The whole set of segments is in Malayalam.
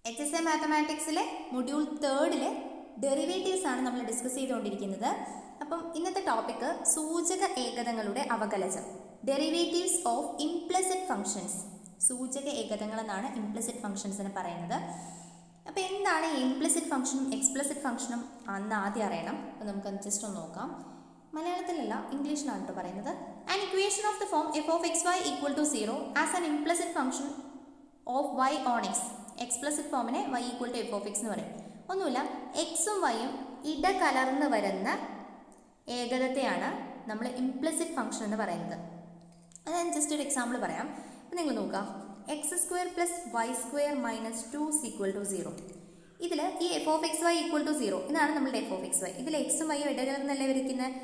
HSA മാത്തമാറ്റിക്സിലെ മൊഡ്യൂൾ 3 ഡെറിവേറ്റീവ്സ് ആണ് നമ്മൾ ഡിസ്കസ് ചെയ്തുകൊണ്ടിരിക്കുന്നത്. അപ്പം ഇന്നത്തെ ടോപ്പിക്ക് സൂചക ഏകതങ്ങളുടെ അവകലനം, ഡെറിവേറ്റീവ്സ് ഓഫ് ഇംപ്ലിസിറ്റ് ഫംഗ്ഷൻസ്. സൂചക ഏകതകൾ എന്നാണ് ഇംപ്ലിസിറ്റ് ഫംഗ്ഷൻസ് എന്ന് പറയുന്നത്. അപ്പോൾ എന്താണ് ഈ ഇംപ്ലിസിറ്റ് ഫംഗ്ഷനും എക്സ്പ്ലിസിറ്റ് ഫംഗ്ഷനും അന്ന് ആദ്യം അറിയണം. അപ്പോൾ നമുക്ക് ജസ്റ്റ് ഒന്ന് നോക്കാം. മലയാളത്തിലല്ല, ഇംഗ്ലീഷിലാണ് കേട്ടോ പറയുന്നത്. An equation of the form F of X Y equal to 0 as an implicit function of Y on X. Explicit ഫോമിനെ Y equal to F of X എന്ന് പറയും. ഒന്നുമില്ല, എക്സും വൈയും ഇടകലർന്ന് വരുന്ന ഏകതത്തെയാണ് നമ്മൾ ഇംപ്ലിസിറ്റ് ഫംഗ്ഷൻ എന്ന് പറയുന്നത്. അത് ഞാൻ ജസ്റ്റ് ഒരു എക്സാമ്പിൾ പറയാം. ഇപ്പം നിങ്ങൾ നോക്കാം, X square plus Y square minus 2 equal to 0. ഇതിൽ ഈ F of X Y equal to 0 ഇതാണ് നമ്മളുടെ എഫ് ഓഫ് എക്സ് വൈ. ഇതിൽ എക്സും വൈയും ഇടകലർന്നല്ലേ വരയ്ക്കുന്നത്.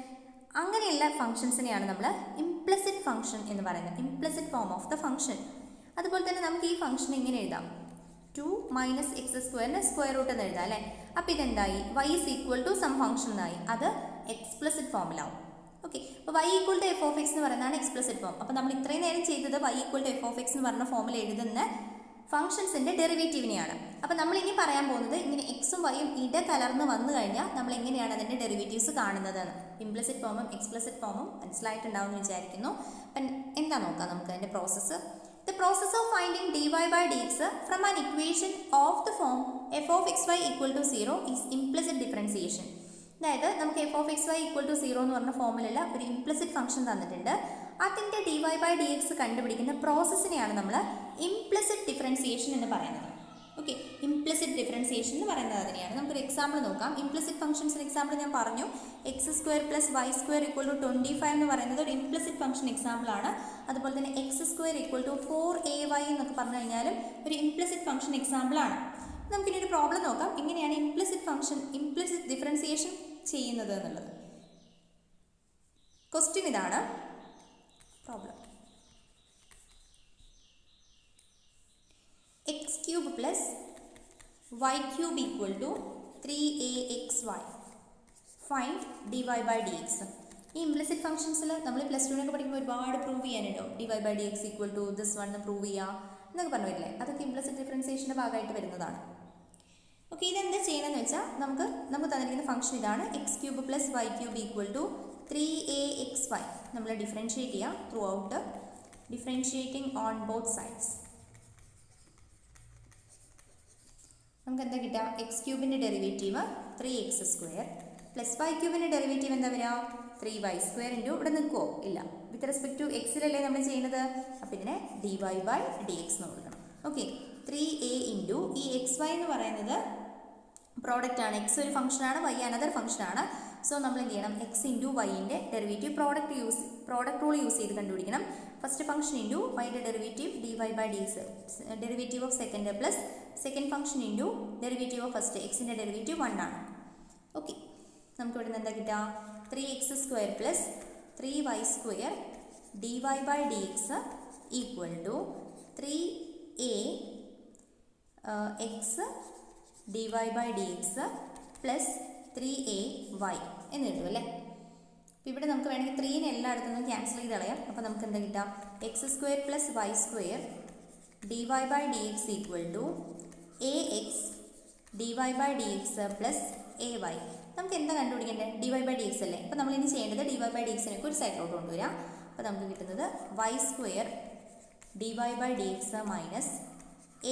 അങ്ങനെയുള്ള ഫംഗ്ഷൻസിനെയാണ് നമ്മൾ ഇംപ്ലിസിറ്റ് ഫംഗ്ഷൻ എന്ന് പറയുന്നത്, implicit form of the function. അതുപോലെ തന്നെ നമുക്ക് ഈ ഫംഗ്ഷൻ ഇങ്ങനെ എഴുതാം, 2 മൈനസ് എക്സ് സ്ക്വയറിന് സ്ക്വയർ റൂട്ട് എന്ന് എഴുതാം അല്ലേ. അപ്പോൾ ഇതെന്തായി, Y is equal to some function എന്നായി. അത് എക്സ്പ്ലിസിറ്റ് ഫോമിലാവും. ഓക്കെ, അപ്പോൾ Y equal to F of X എന്ന് പറയുന്നതാണ് എക്സ്പ്ലിസിറ്റ് ഫോം. അപ്പോൾ നമ്മൾ ഇത്രയും നേരം ചെയ്തത് Y equal to F of X എന്ന് പറഞ്ഞ ഫോമിൽ എഴുതുന്ന ഫംഗ്ഷൻസിൻ്റെ ഡെറിവേറ്റീവിനെയാണ്. അപ്പോൾ നമ്മൾ ഇനി പറയാൻ പോകുന്നത് ഇങ്ങനെ എക്സും വൈയും ഇടകലർന്ന് വന്നു കഴിഞ്ഞാൽ നമ്മൾ എങ്ങനെയാണ് അതിൻ്റെ ഡെറിവേറ്റീവ്സ് കാണുന്നത്. ഇംപ്ലിസിറ്റ് ഫോമും എക്സ്പ്ലിസിറ്റ് ഫോമും മനസ്സിലായിട്ടുണ്ടാവും എന്ന് വിചാരിക്കുന്നു. അപ്പം എന്താ നോക്കാം നമുക്ക് അതിൻ്റെ process. The process of finding dy by dx from an equation of the form f of xy equal to 0 is implicit differentiation. അതായത് നമുക്ക് F of X Y equal to 0 എന്ന് പറഞ്ഞ ഫോമിലുള്ള ഒരു ഇംപ്ലിസിറ്റ് ഫംഗ്ഷൻ തന്നിട്ടുണ്ട്. അതിൻ്റെ dy by dx കണ്ടുപിടിക്കുന്ന പ്രോസസ്സിനെയാണ് നമ്മൾ ഇംപ്ലിസിറ്റ് ഡിഫറൻസിയേഷൻ എന്ന് പറയുന്നത്. ഓക്കെ, ഇംപ്ലിസിറ്റ് ഡിഫറൻസിയേഷൻ എന്ന് പറയുന്നത് അതിനെയാണ്. നമുക്കൊരു എക്സാമ്പിൾ നോക്കാം. ഇംപ്ലിസിറ്റ് ഫംഗ്ഷൻസിന് എക്സാമ്പിൾ ഞാൻ പറഞ്ഞു, X square plus Y square equal to 25 എന്ന് പറയുന്നത് ഒരു ഇംപ്ലിസിറ്റ് ഫംഗ്ഷൻ എക്സാമ്പിളാണ്. അതുപോലെ തന്നെ X square equal to 4ay എന്നൊക്കെ പറഞ്ഞു കഴിഞ്ഞാലും ഒരു ഇംപ്ലിസിറ്റ് ഫംഗ്ഷൻ എക്സാമ്പിളാണ്. നമുക്കിനി ഒരു പ്രോബ്ലം നോക്കാം, എങ്ങനെയാണ് ഇംപ്ലിസിറ്റ് ഫംഗ്ഷൻ ഇംപ്ലിസിറ്റ് ഡിഫറൻസിയേഷൻ ചെയ്യുന്നത് എന്നുള്ളത്. ക്വസ്റ്റ്യൻ ഇതാണ്, problem. x cube plus y cube equal to 3axy. Find dy by dx. ഈ ഇംപ്ലിസിറ്റ് ഫംഗ്ഷൻസിൽ നമ്മൾ പ്ലസ് ടുവിനൊക്കെ പഠിക്കുമ്പോൾ ഒരുപാട് പ്രൂവ് ചെയ്യാനുണ്ടോ. dy by dx equal to this one prove ചെയ്യുക എന്നൊക്കെ പറഞ്ഞു വരില്ലേ. അതൊക്കെ ഇംപ്ലിസിറ്റ് ഡിഫറൻസിയേഷൻ്റെ ഭാഗമായിട്ട് വരുന്നതാണ്. ഓക്കെ, ഇതെന്താ ചെയ്യണമെന്ന് വെച്ചാൽ നമുക്ക് തന്നിരിക്കുന്ന ഫംഗ്ഷൻ ഇതാണ്, X cube plus Y cube equal to 3axy. നമ്മൾ ഡിഫറൻഷിയേറ്റ് ചെയ്യാം throughout, differentiating on both sides. നമുക്ക് എന്താ കിട്ടുക, എക്സ് ക്യൂബിൻ്റെ derivative 3x square plus Y ക്യൂബിൻ്റെ ഡെറിവേറ്റീവ് എന്താ വരിക, 3y സ്ക്വയർ ഇൻറ്റു ഇവിടെ നിൽക്കുമോ ഇല്ല, വിത്ത് റെസ്പെക്ട് ടു എക്സിലല്ലേ നമ്മൾ ചെയ്യുന്നത്. അപ്പോൾ ഇതിനെ dy by dx എന്ന് കൊടുക്കണം. ഓക്കെ, 3a ഇൻറ്റു ഈ എക്സ് വൈ എന്ന് പറയുന്നത് പ്രോഡക്റ്റ് ആണ്. എക്സ് ഒരു ഫംഗ്ഷനാണ്, വൈ അനദർ ഫംഗ്ഷനാണ്. സോ നമ്മൾ എന്ത് ചെയ്യണം, എക്സ് ഇൻറ്റു വൈൻ്റെ ഡെറിവേറ്റീവ് പ്രോഡക്റ്റ് റൂൾ യൂസ് ചെയ്ത് കണ്ടുപിടിക്കണം. ഫസ്റ്റ് ഫംഗ്ഷൻ ഇൻറ്റു വൈൻ്റെ derivative dy by dx, derivative of second plus second function into derivative of first, എക്സിൻ്റെ ഡെറിവേറ്റീവ് 1 ആണ്. ഓക്കെ, നമുക്ക് ഇവിടെ നിന്ന് എന്താ കിട്ടുക, 3x square plus 3y square dy by dx equal to 3a x dy by dx plus 3ay എന്ന് കിട്ടും അല്ലേ. അപ്പോൾ ഇവിടെ നമുക്ക് വേണമെങ്കിൽ 3നെ എല്ലായിടത്തു നിന്നും ക്യാൻസൽ ചെയ്ത് കളയാം. അപ്പോൾ നമുക്ക് എന്താ കിട്ടാം, X square plus Y square dy by dx equal to ax dy by dx plus ay. നമുക്ക് എന്താ കണ്ടുപിടിക്കേണ്ടത്, dy by dx അല്ലേ. അപ്പോൾ നമ്മളിനി ചെയ്യേണ്ടത് dy by dxനെ ഒരു സൈഡിലോട്ട് കൊണ്ടുവരാം. അപ്പോൾ നമുക്ക് കിട്ടുന്നത് y square dy by dx minus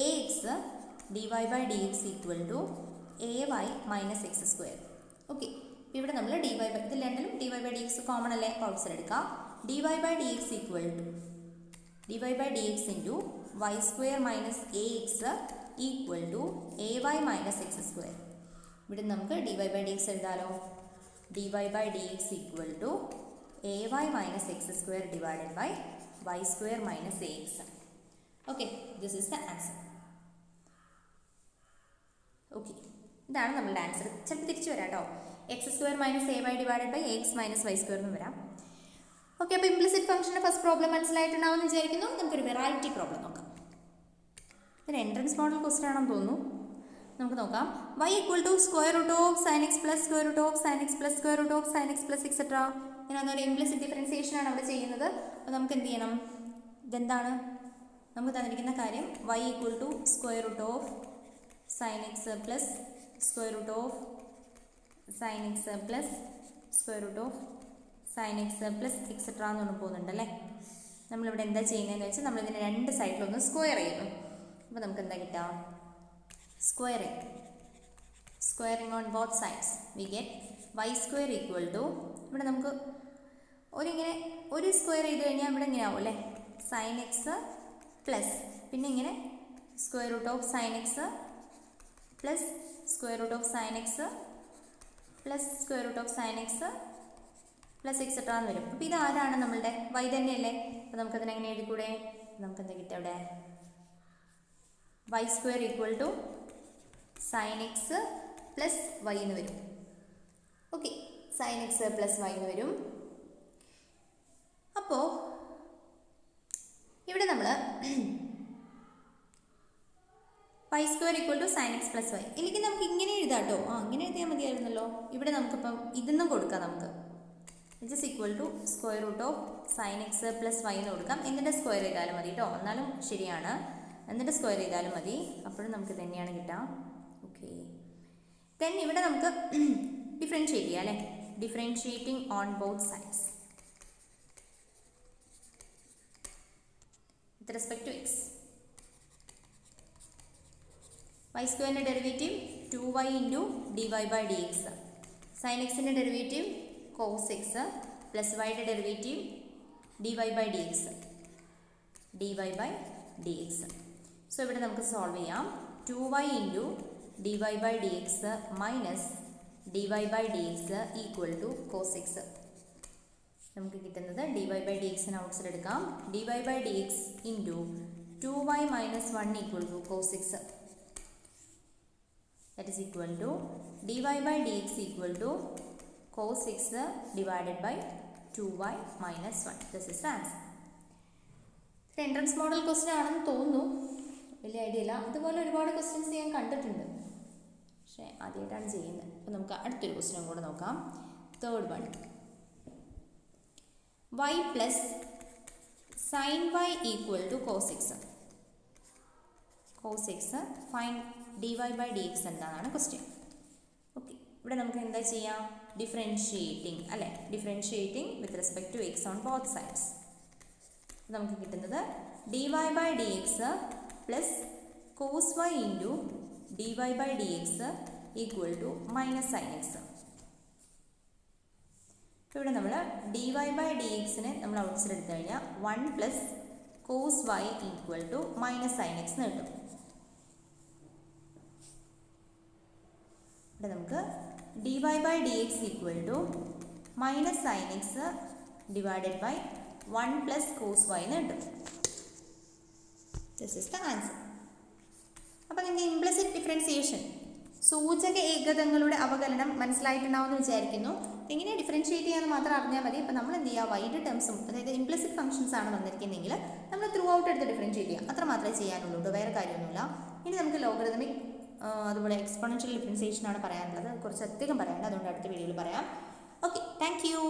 ax dy by dx equal to ay minus X square. Okay, ഇവിടെ നമ്മൾ dy by ഇതിൽ രണ്ടിലും dy by dx കോമൺ അല്ലേ, ഔട്ട്സൈഡ് എടുക്കാം. dy by dx equal to dy by dx into y square minus ax equal to ay minus X square. ഇവിടെ നമുക്ക് dy by dx എഴുതാലോ, dy by dx equal to ay minus X square divided by y square minus ax. Okay, this is the answer. Okay, ഇതാണ് നമ്മളുടെ ആൻസർ. ചിലപ്പോൾ തിരിച്ചു വരാം കേട്ടോ, X square minus ay divided by X minus Y square എന്ന് വരാം. ഓക്കെ, അപ്പോൾ ഇംപ്ലിസിറ്റ് ഫംഗ്ഷൻ്റെ ഫസ്റ്റ് പ്രോബ്ലം മനസ്സിലായിട്ടുണ്ടാവും എന്ന് വിചാരിക്കുന്നു. നമുക്കൊരു വെറൈറ്റി പ്രോബ്ലം നോക്കാം. ഇതൊരു എൻട്രൻസ് മോഡൽ ക്വസ്റ്റ്യൻ ആണെന്ന് തോന്നുന്നു. നമുക്ക് നോക്കാം, y equal to square root of sine X plus square root of sine X plus square root of sine X plus etcetera. ഇങ്ങനെ ഒരു ഇംപ്ലിസിറ്റ് ഡിഫറൻസിയേഷൻ ആണ് അവിടെ ചെയ്യുന്നത്. അപ്പോൾ നമുക്ക് എന്ത് ചെയ്യണം, ഇതെന്താണ് നമുക്ക് തന്നിരിക്കുന്ന കാര്യം, y equal to square root of sin x plus square root of sin x plus square root of sin x plus etcetera എന്ന് പറഞ്ഞു പോകുന്നുണ്ടല്ലേ. നമ്മളിവിടെ എന്താ ചെയ്യുന്നതെന്ന് വെച്ചാൽ നമ്മളിതിൻ്റെ രണ്ട് സൈഡിലൊന്ന് സ്ക്വയർ ചെയ്യുന്നു. അപ്പോൾ നമുക്ക് എന്താ കിട്ടുക? Squaring on both sides we get y square equal to, ഇവിടെ നമുക്ക് ഒരു സ്ക്വയർ ചെയ്ത് കഴിഞ്ഞാൽ ഇവിടെ ഇങ്ങനെ ആവും അല്ലേ, sin x പ്ലസ് പിന്നെ ഇങ്ങനെ square root of sin x plus square root of sin x plus square root of sin x plus etcetera എന്ന് വരും. അപ്പോൾ ഇത് ആരാണ്? നമ്മളുടെ y തന്നെയല്ലേ. അപ്പോൾ നമുക്കതിനെ എങ്ങനെ എഴുതിക്കൂടെ? നമുക്ക് എന്താ കിട്ടുക അവിടെ? y square equal to sin x plus y എന്ന് വരും. Okay, sin x plus y എന്ന് വരും. അപ്പോൾ ഇവിടെ നമ്മൾ y square equal to sin x plus y, എനിക്ക് നമുക്ക് ഇങ്ങനെ എഴുതാം കേട്ടോ. ഇങ്ങനെ എഴുതിയാൽ മതിയായിരുന്നല്ലോ. ഇവിടെ നമുക്കിപ്പം ഇതൊന്നും കൊടുക്കാം, നമുക്ക് it is equal to square root of sin x plus y എന്ന് കൊടുക്കാം. എന്നിട്ട് സ്ക്വയർ ചെയ്താലും മതി കേട്ടോ, എന്നാലും ശരിയാണ്. എന്നിട്ട് സ്ക്വയർ ചെയ്താലും മതി, അപ്പോഴും നമുക്ക് തന്നെയാണ് കിട്ടാം. ഓക്കെ, ദെൻ ഇവിടെ നമുക്ക് ഡിഫറൻഷിയേറ്റ് ചെയ്യാം അല്ലേ. Differentiating on both sides with respect to x. y സ്ക്വയറിൻ്റെ derivative 2y into dy by dx, sin x-ൻ്റെ ഡെറിവേറ്റീവ് cos x പ്ലസ് y-യുടെ derivative dy by dx. So ഇവിടെ നമുക്ക് സോൾവ് ചെയ്യാം. 2y into dy by dx minus dy by dx equal to cos x. നമുക്ക് കിട്ടുന്നത് dy ബൈ dx ഔട്ട്സൈഡ് എടുക്കാം. dy by dx into 2y minus 1 equal to cos x. That is equal to dy by dx equal to cos x divided by 2y minus 1. This is the answer. Entrance model question ആണെന്ന് തോന്നുന്നു, വലിയ ഐഡിയ ഇല്ല. അതുപോലെ ഒരുപാട് ക്വസ്റ്റ്യൻസ് ഞാൻ കണ്ടിട്ടുണ്ട്, പക്ഷേ ആദ്യമായിട്ടാണ് ചെയ്യുന്നത്. അപ്പോൾ നമുക്ക് അടുത്തൊരു ക്വസ്റ്റ്യൻ കൂടെ നോക്കാം. Third one, y plus sin y equal to cos x. cos x find dy by dx എന്താണെന്നാണ് ക്വസ്റ്റ്യൻ. ഓക്കെ, ഇവിടെ നമുക്ക് എന്താ ചെയ്യാം? ഡിഫറൻഷിയേറ്റിംഗ് അല്ലേ, differentiating with respect to x on both sides. നമുക്ക് കിട്ടുന്നത് dy by dx plus cos y into dy by dx equal to minus sin x. അപ്പോൾ ഇവിടെ നമ്മൾ dy ബൈ dxനെ നമ്മൾ ഔട്ട്സൈഡ് എടുത്തു കഴിഞ്ഞാൽ 1 plus cos y equal to minus sin x എന്ന് കിട്ടും. ഇവിടെ നമുക്ക് dy by dx equal to minus sin x divided by 1 plus cos y എന്ന് കിട്ടും. This is the answer. അപ്പോൾ നിങ്ങൾക്ക് ഇംപ്ലിസിറ്റ് ഡിഫറൻസിയേഷൻ, സൂചക ഏകതങ്ങളുടെ അവകലനം മനസ്സിലായിട്ടുണ്ടാവുമെന്ന് വിചാരിക്കുന്നു. എങ്ങനെ ഡിഫറൻഷിയേറ്റ് ചെയ്യാമെന്ന് മാത്രം അറിഞ്ഞാൽ മതി. അപ്പോൾ നമ്മൾ എന്ത് ചെയ്യുക? വൈഡ് ടേംസും അതായത് ഇംപ്ലിസിറ്റ് ഫംഗ്ഷൻസ് ആണ് വന്നിരിക്കുന്നതെങ്കിൽ നമ്മൾ ത്രൂ ഔട്ട് എടുത്ത് ഡിഫറൻഷിയേറ്റ് ചെയ്യുക, അത്ര മാത്രമേ ചെയ്യാനുള്ളൂ, വേറെ കാര്യമൊന്നുമില്ല. ഇനി നമുക്ക് ലോഗരിതമിക് അതുപോലെ എക്സ്പോണൻഷ്യൽ ഡിഫറൻസിയേഷൻ ആണ് പറയാനുള്ളത്. കുറച്ചധികം പറയാനുണ്ട്, അതുകൊണ്ട് അടുത്ത വീഡിയോയിൽ പറയാം. Okay, thank you.